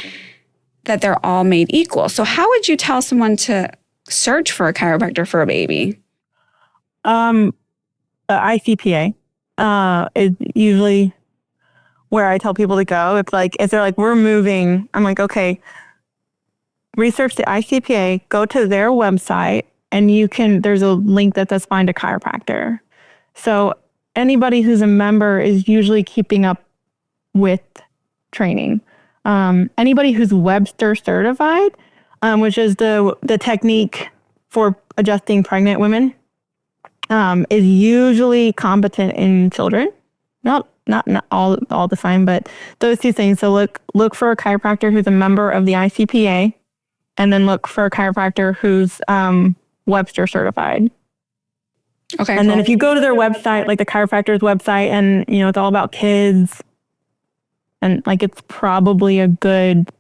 S1: that they're all made equal. So how would you tell someone to search for a chiropractor for a baby?
S2: ICPA. Is usually where I tell people to go. It's if they're we're moving, I'm okay, research the ICPA, go to their website, and there's a link that says find a chiropractor. So anybody who's a member is usually keeping up with training. Anybody who's Webster certified, which is the technique for adjusting pregnant women, is usually competent in children. Not all the time, but those two things. So look for a chiropractor who's a member of the ICPA, and then look for a chiropractor who's Webster certified.
S1: Okay.
S2: And then if you go to their website, the chiropractor's website, and it's all about kids, and it's probably a good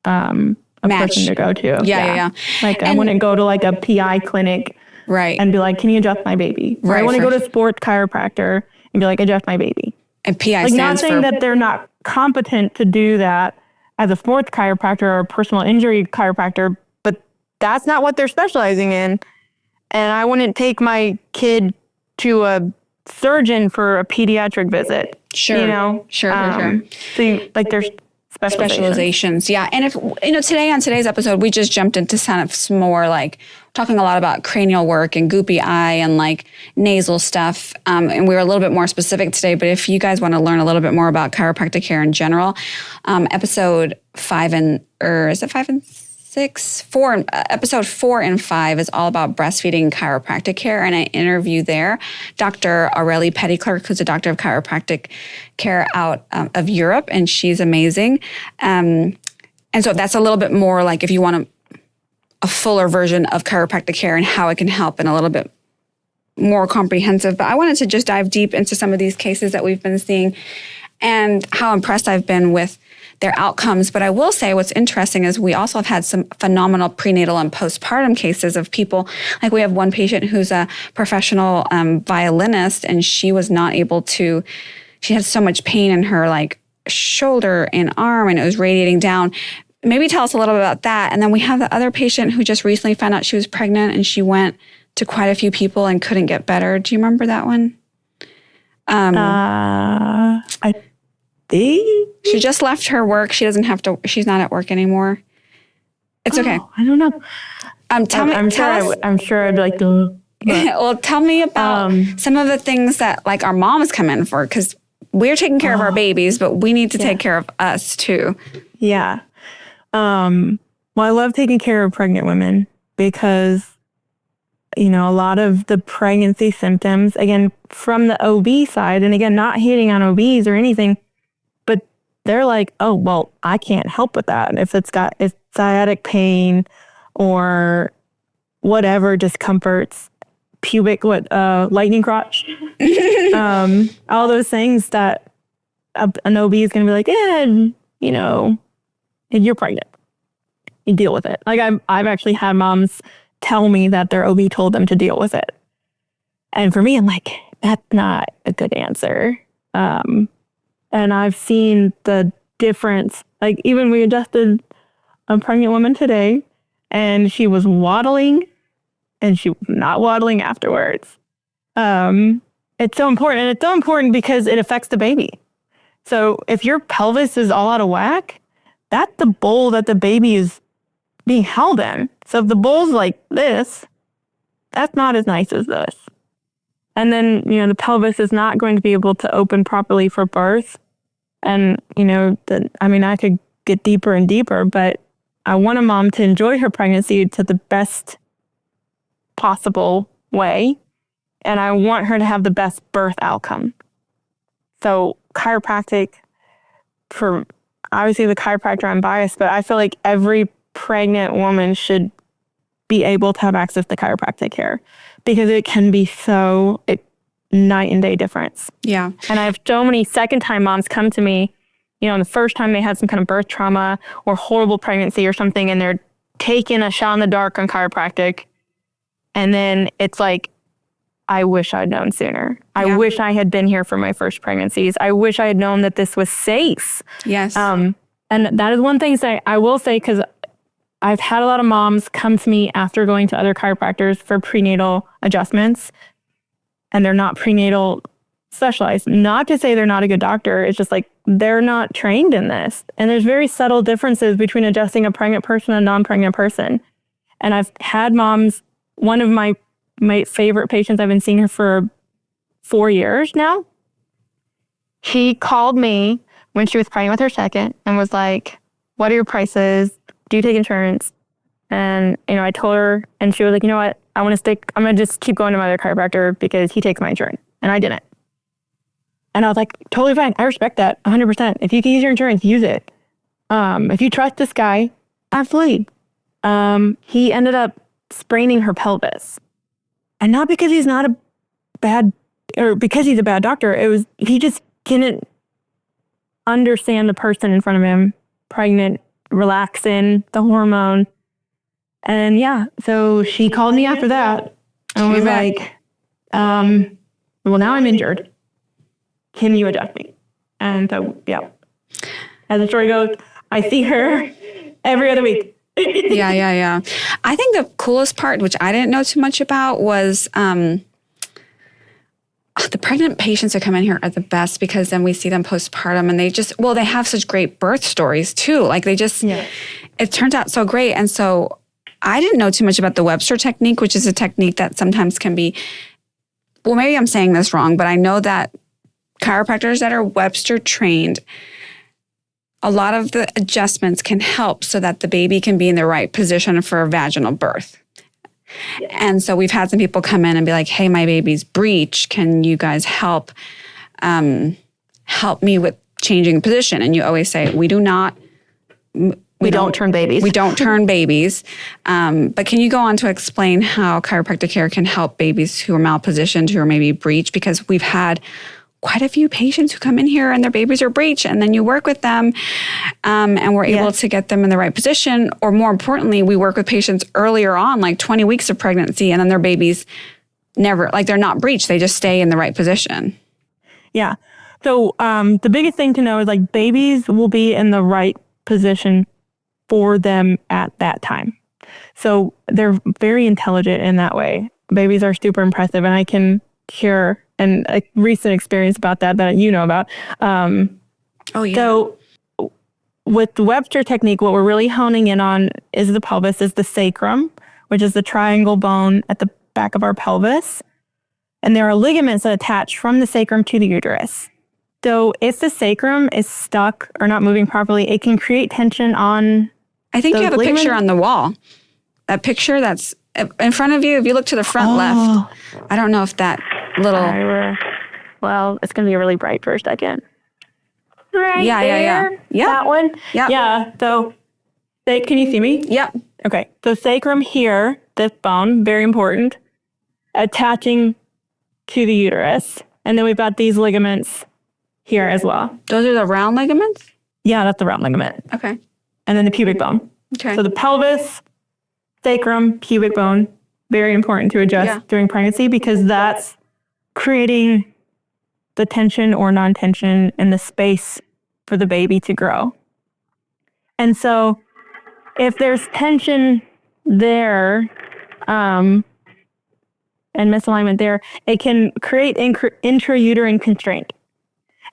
S2: person to go to.
S1: Yeah.
S2: I wouldn't go to a PI clinic.
S1: Right.
S2: And be can you adjust my baby? Or I want to go to a sports chiropractor and be adjust my baby.
S1: And PI
S2: stands
S1: not
S2: saying that they're not competent to do that as a sports chiropractor or a personal injury chiropractor, but that's not what they're specializing in. And I wouldn't take my kid to a surgeon for a pediatric visit.
S1: Sure. Sure.
S2: So there's specializations.
S1: Yeah. And if, today on today's episode, we just jumped into kind of some more talking a lot about cranial work and goopy eye and nasal stuff. And we were a little bit more specific today, but if you guys want to learn a little bit more about chiropractic care in general, episode 5 and 6, 4, episode 4 and 5 is all about breastfeeding chiropractic care. And I interview there Dr. Aurelie Pettyclerc, who's a doctor of chiropractic care out of Europe, and she's amazing. And so that's a little bit more if you want a fuller version of chiropractic care and how it can help and a little bit more comprehensive. But I wanted to just dive deep into some of these cases that we've been seeing and how impressed I've been with their outcomes. But I will say what's interesting is we also have had some phenomenal prenatal and postpartum cases of people. Like we have one patient who's a professional violinist, and she was not able to, she had so much pain in her like shoulder and arm, and it was radiating down. Maybe tell us a little bit about that. And then we have the other patient who just recently found out she was pregnant, and she went to quite a few people and couldn't get better. Do you remember that one?
S2: I think
S1: she just left her work. She doesn't have to, she's not at work anymore. It's okay.
S2: I don't know.
S1: I'm
S2: sure I'd like to.
S1: Well, tell me about some of the things that like our moms come in for, because we're taking care of our babies, but we need to take care of us too.
S2: Yeah. Well, I love taking care of pregnant women because, you know, a lot of the pregnancy symptoms, again, from the OB side, and again, not hating on OBs or anything, but they're like, oh, well, I can't help with that. If it's sciatic pain or whatever discomforts, pubic, lightning crotch, all those things that an OB is going to be like, you know, you're pregnant. You deal with it. Like I've actually had moms tell me that their OB told them to deal with it. And for me, I'm like, that's not a good answer. And I've seen the difference. Like even we adjusted a pregnant woman today, and she was waddling, and she was not waddling afterwards. It's so important. And it's so important because it affects the baby. So if your pelvis is all out of whack, that's the bowl that the baby is being held in. So if the bowl's like this, that's not as nice as this. And then, you know, the pelvis is not going to be able to open properly for birth. And, you know, I could get deeper and deeper, but I want a mom to enjoy her pregnancy to the best possible way. And I want her to have the best birth outcome. So chiropractic, for obviously the chiropractor, I'm biased, but I feel like every pregnant woman should be able to have access to chiropractic care because it can be so night and day difference.
S1: Yeah.
S2: And I have so many second-time moms come to me, you know, the first time they had some kind of birth trauma or horrible pregnancy or something, and they're taking a shot in the dark on chiropractic. And then it's like, I wish I'd known sooner. I wish I had been here for my first pregnancies. I wish I had known that this was safe.
S1: Yes.
S2: And that is one thing I will say, because I've had a lot of moms come to me after going to other chiropractors for prenatal adjustments, and they're not prenatal specialized. Not to say they're not a good doctor. It's just like they're not trained in this. And there's very subtle differences between adjusting a pregnant person and a non-pregnant person. And I've had moms, one of my favorite patients, I've been seeing her for 4 years now. She called me when she was pregnant with her second and was like, what are your prices? Do you take insurance? And, you know, I told her, and she was like, you know what? I'm going to just keep going to my other chiropractor because he takes my insurance. And I didn't. And I was like, totally fine. I respect that 100%. If you can use your insurance, use it. If you trust this guy, absolutely. He ended up spraining her pelvis. And not because he's not a bad, or because he's a bad doctor. He just didn't understand the person in front of him, pregnant, relaxing, the hormone. And so she called me after that and was like, well, now I'm injured. Can you adjust me? And so, as the story goes, I see her every other week.
S1: Yeah. I think the coolest part, which I didn't know too much about, was the pregnant patients that come in here are the best, because then we see them postpartum and they have such great birth stories too. Like it turns out so great. And so I didn't know too much about the Webster technique, which is a technique that sometimes can be, well, maybe I'm saying this wrong, but I know that chiropractors that are Webster trained, a lot of the adjustments can help so that the baby can be in the right position for a vaginal birth. Yeah. And so we've had some people come in and be like, hey, my baby's breech. Can you guys help me with changing position? And you always say, we don't turn babies. We don't turn babies. But can you go on to explain how chiropractic care can help babies who are malpositioned, who are maybe breech? Because we've had quite a few patients who come in here and their babies are breech, and then you work with them and we're able to get them in the right position. Or more importantly, we work with patients earlier on, like 20 weeks of pregnancy, and then their babies never, like they're not breech, they just stay in the right position.
S2: Yeah. So the biggest thing to know is like babies will be in the right position for them at that time. So they're very intelligent in that way. Babies are super impressive, and I can share a recent experience about that you know about. So with the Webster technique, what we're really honing in on is the pelvis, is the sacrum, which is the triangle bone at the back of our pelvis. And there are ligaments that attach from the sacrum to the uterus. So if the sacrum is stuck or not moving properly, it can create tension on
S1: I think you have a picture on the wall. That picture that's in front of you, if you look to the front left, I don't know if that little...
S2: Well, it's going to be really bright for a second. Right
S1: there. Yeah.
S2: That one?
S1: Yeah.
S2: Yeah. So, can you see me?
S1: Yep.
S2: Okay. So sacrum here, this bone, very important, attaching to the uterus. And then we've got these ligaments here as well.
S1: Those are the round ligaments?
S2: Yeah, that's the round ligament.
S1: Okay.
S2: And then the pubic bone.
S1: Okay.
S2: So the pelvis, sacrum, pubic bone, very important to adjust during pregnancy, because that's creating the tension or non-tension in the space for the baby to grow. And so if there's tension there and misalignment there, it can create intrauterine constraint.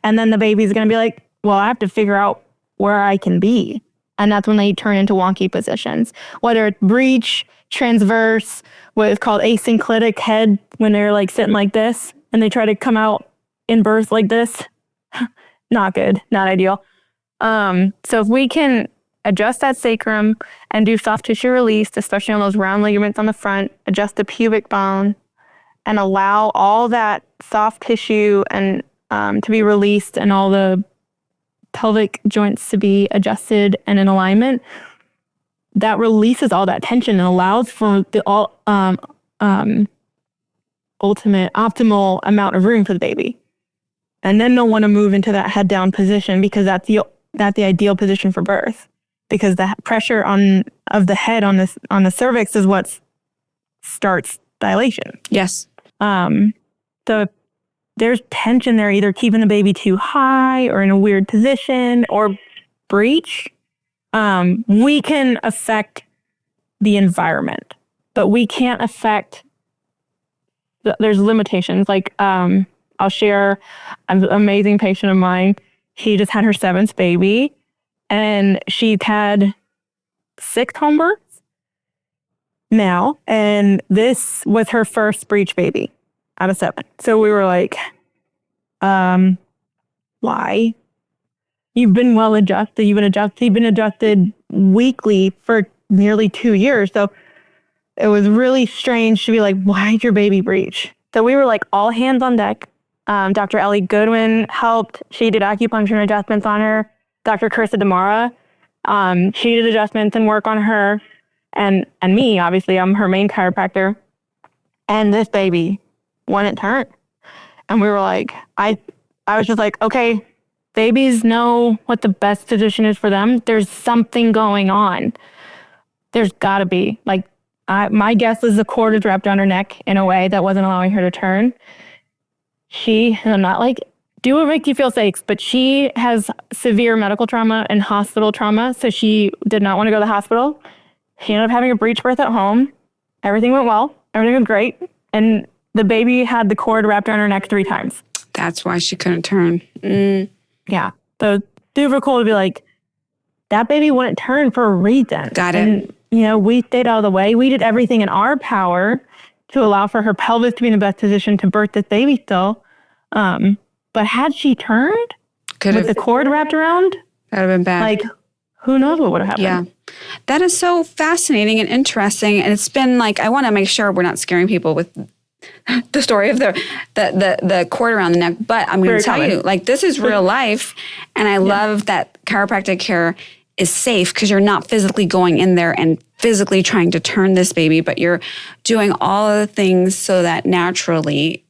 S2: And then the baby's going to be like, well, I have to figure out where I can be. And that's when they turn into wonky positions, whether it's breech, transverse, what is called asynclitic head, when they're like sitting like this and they try to come out in birth like this. Not good, not ideal. So if we can adjust that sacrum and do soft tissue release, especially on those round ligaments on the front, adjust the pubic bone and allow all that soft tissue and to be released and all the pelvic joints to be adjusted and in alignment, that releases all that tension and allows for the ultimate optimal amount of room for the baby. And then they'll want to move into that head down position, because that's the ideal position for birth, because the pressure of the head on the cervix is what starts dilation.
S1: Yes.
S2: So there's tension there, either keeping the baby too high or in a weird position or breech. We can affect the environment, but we can't affect, there's limitations. Like, I'll share an amazing patient of mine. She just had her 7th baby, and she's had 6 home births now, and this was her first breech baby out of 7. So we were like, why? You've been well adjusted. You've been adjusted weekly for nearly 2 years. So it was really strange to be like, why did your baby breech? So we were like all hands on deck. Dr. Ellie Goodwin helped. She did acupuncture and adjustments on her. Dr. Carissa Demara, she did adjustments and work on her. And me, obviously, I'm her main chiropractor. And this baby wouldn't turn. And we were like, I was just like, okay, babies know what the best position is for them. There's something going on. There's got to be. Like, my guess is the cord is wrapped around her neck in a way that wasn't allowing her to turn. I'm not like, do what makes you feel safe, but she has severe medical trauma and hospital trauma, so she did not want to go to the hospital. She ended up having a breech birth at home. Everything went well. Everything was great. And the baby had the cord wrapped around her neck 3 times.
S1: That's why she couldn't turn.
S2: Yeah. So super cool to be like, that baby wouldn't turn for a reason.
S1: Got it.
S2: And, we stayed out of the way. We did everything in our power to allow for her pelvis to be in the best position to birth this baby still. But had she turned with the cord wrapped around,
S1: that would have been bad.
S2: Like, who knows what would have happened?
S1: Yeah. That is so fascinating and interesting. And it's been like, I want to make sure we're not scaring people with the story of the cord around the neck. But I'm going to tell you, like, this is real life. And I love that chiropractic care is safe, because you're not physically going in there and physically trying to turn this baby, but you're doing all of the things so that naturally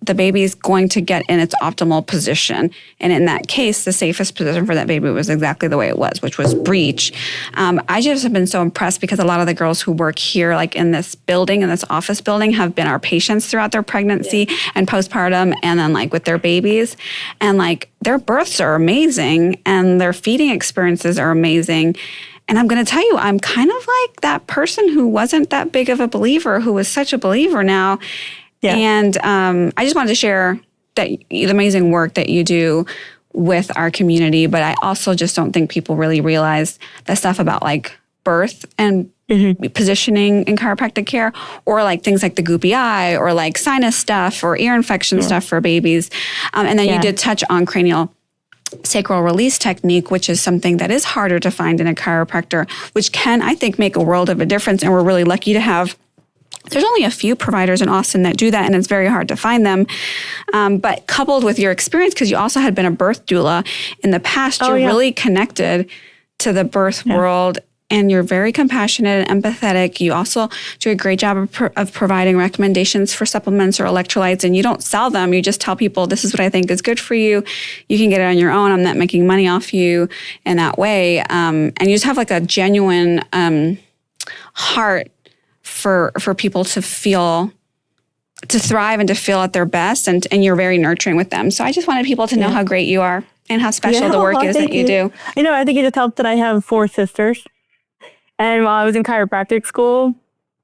S1: the baby's going to get in its optimal position. And in that case, the safest position for that baby was exactly the way it was, which was breech. I just have been so impressed because a lot of the girls who work here, like in this building, in this office building, have been our patients throughout their pregnancy and postpartum, and then like with their babies. And like their births are amazing and their feeding experiences are amazing. And I'm going to tell you, I'm kind of like that person who wasn't that big of a believer, who was such a believer now. Yeah. And I just wanted to share that the amazing work that you do with our community. But I also just don't think people really realize the stuff about like birth and positioning in chiropractic care, or like things like the goopy eye, or like sinus stuff or ear infection stuff for babies. And then you did touch on cranial sacral release technique, which is something that is harder to find in a chiropractor, which can, I think, make a world of a difference. And we're really lucky to have. There's only a few providers in Austin that do that, and it's very hard to find them. But coupled with your experience, because you also had been a birth doula in the past, you're really connected to the birth world, and you're very compassionate and empathetic. You also do a great job of providing recommendations for supplements or electrolytes, and you don't sell them. You just tell people, this is what I think is good for you. You can get it on your own. I'm not making money off you in that way. And you just have like a genuine heart for people to feel, to thrive and to feel at their best. And you're very nurturing with them. So I just wanted people to know how great you are and how special the work is that you do.
S2: You know, I think it just helps that I have 4 sisters. And while I was in chiropractic school,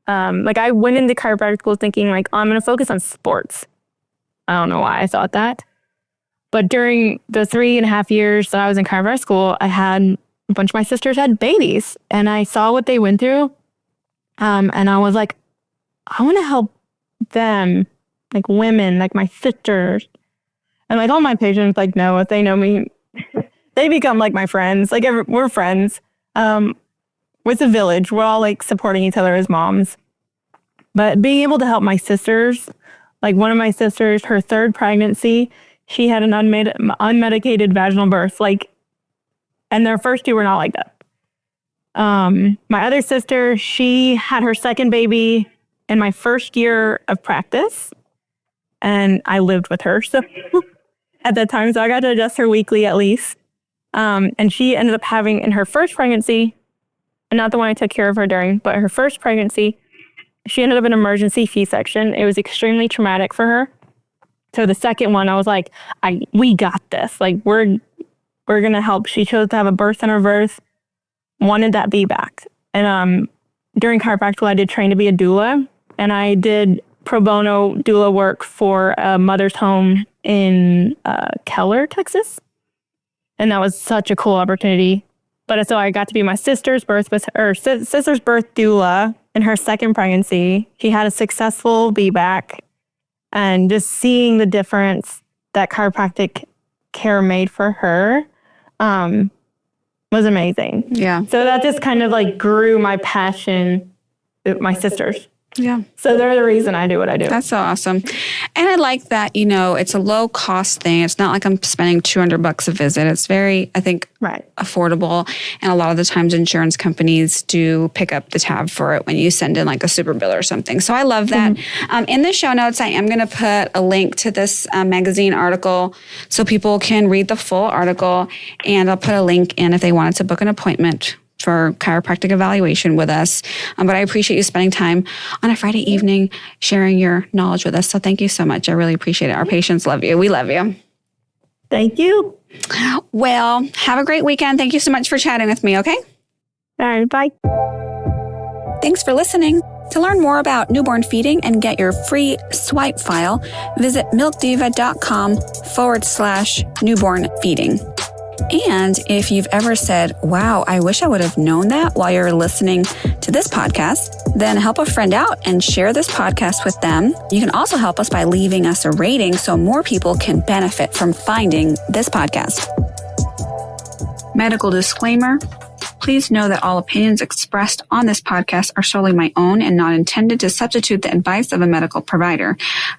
S2: like I went into chiropractic school thinking like, I'm going to focus on sports. I don't know why I thought that. But during the 3.5 years that I was in chiropractic school, I had a bunch of my sisters had babies, and I saw what they went through. And I was like, I want to help them, like women, like my sisters. And like all my patients, like, know if they know me, they become like my friends. Like we're friends. With the village, we're all like supporting each other as moms. But being able to help my sisters, like one of my sisters, her 3rd pregnancy, she had an unmedicated vaginal birth. Like, and their first 2 were not like that. My other sister, she had her 2nd baby in my 1st year of practice, and I lived with her. So at that time, so I got to adjust her weekly at least. And she ended up having in her 1st pregnancy, and not the one I took care of her during, but her 1st pregnancy, she ended up in an emergency C-section. It was extremely traumatic for her. So the 2nd one, I was like, we got this. Like we're gonna help. She chose to have a birth in reverse. Wanted that VBAC. And during chiropractic, I did train to be a doula, and I did pro bono doula work for a mother's home in Keller, Texas. And that was such a cool opportunity. But so I got to be my sister's birth doula in her 2nd pregnancy. She had a successful VBAC, and just seeing the difference that chiropractic care made for her, was amazing. Yeah. So that just kind of like grew my passion with my sisters. Yeah. So they're the reason I do what I do.
S1: That's so awesome. And I like that, you know, it's a low cost thing. It's not like I'm spending $200 a visit. It's very, I think, affordable. And a lot of the times insurance companies do pick up the tab for it when you send in like a super bill or something. So I love that. In the show notes, I am going to put a link to this magazine article so people can read the full article. And I'll put a link in if they wanted to book an appointment for chiropractic evaluation with us. But I appreciate you spending time on a Friday evening sharing your knowledge with us. So thank you so much. I really appreciate it. Our patients love you. We love you.
S2: Thank you.
S1: Well, have a great weekend. Thank you so much for chatting with me, okay?
S2: All right, bye.
S1: Thanks for listening. To learn more about newborn feeding and get your free swipe file, visit milkdiva.com/newborn feeding. And if you've ever said, wow, I wish I would have known that while you're listening to this podcast, then help a friend out and share this podcast with them. You can also help us by leaving us a rating so more people can benefit from finding this podcast. Medical disclaimer. Please know that all opinions expressed on this podcast are solely my own and not intended to substitute the advice of a medical provider.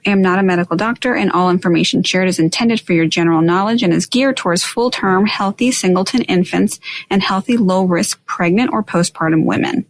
S1: I am not a medical doctor, and all information shared is intended for your general knowledge and is geared towards full-term, healthy singleton infants and healthy, low-risk pregnant or postpartum women.